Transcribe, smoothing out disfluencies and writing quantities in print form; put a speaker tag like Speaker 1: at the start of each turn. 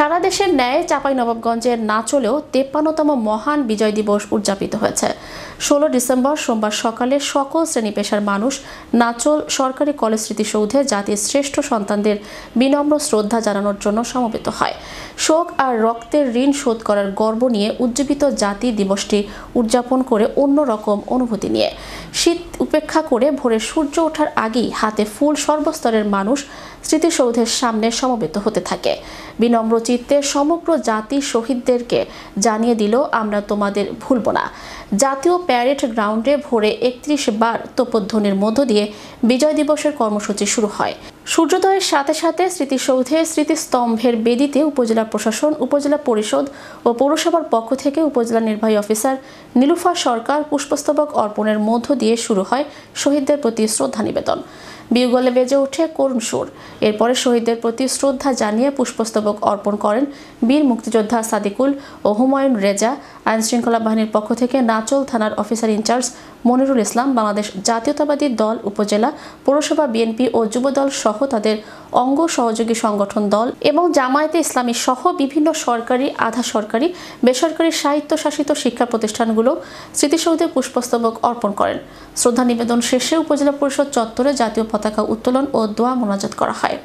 Speaker 1: সারা দেশের ন্যায় চাঁপাইনবাবগঞ্জের নাচলেও 53তম মহান বিজয় দিবস উদযাপিত হয়েছে। 16 ডিসেম্বর সোমবার সকালে সকল শ্রেণী পেশার মানুষ নাচল সরকারি কলেজ স্মৃতিসৌধে জাতির শ্রেষ্ঠ সন্তানদের বিনম্র শ্রদ্ধা জানানোর জন্য সমবেত হয়। শোক আর রক্তের ঋণ শোধ করার গর্ব নিয়ে উজ্জীবিত জাতি দিবসটি উদযাপন করে অন্যরকম অনুভূতি নিয়ে শীত উপেক্ষা করে ভোরে সূর্য ওঠার আগেই হাতে ফুল সর্বস্তরের মানুষ স্মৃতিসৌধের সামনে সমবেত হতে থাকে। বিনম্র চিত্তে সমগ্র জাতি শহীদদেরকে জানিয়ে দিল, আমরা তোমাদের ভুলব না। জাতীয় প্যারেড গ্রাউন্ডে ভোরে 31 বার তোপধ্বনির মধ্য দিয়ে বিজয় দিবসের কর্মসূচি শুরু হয়। সূর্যোদয়ের সাথে সাথে স্মৃতিসৌধে স্মৃতিস্তম্ভের বেদিতে উপজেলা প্রশাসন, উপজেলা পরিষদ ও পৌরসভার পক্ষ থেকে উপজেলা নির্বাহী অফিসার নীলুফা সরকার পুষ্পস্তবক অর্পণের মধ্য দিয়ে শুরু হয় শহীদদের প্রতি শ্রদ্ধা নিবেদন। বিউগলে বেজে ওঠে করুণ সুর। এরপরে শহীদদের প্রতি শ্রদ্ধা জানিয়ে পুষ্পস্তবক অর্পণ করেন বীর মুক্তিযোদ্ধা সাদিকুল ও হুমায়ুন রেজা। আইনশৃঙ্খলা বাহিনীর পক্ষ থেকে নাচল থানার অফিসার ইনচার্জ মনিরুল ইসলাম, বাংলাদেশ জাতীয়তাবাদী দল উপজেলা, পৌরসভা, বিএনপি ও যুবদল সহ তাদের অঙ্গ সহযোগী সংগঠন দল এবং জামায়াতে ইসলামী সহ বিভিন্ন সরকারি, আধা সরকারি, বেসরকারি স্বায়ত্তশাসিত শিক্ষা প্রতিষ্ঠানগুলো স্মৃতিসৌধে পুষ্পস্তবক অর্পণ করেন। শ্রদ্ধা নিবেদন শেষে উপজেলা পরিষদ চত্বরে জাতীয় পতাকা উত্তোলন ও দোয়া মোনাজাত করা হয়।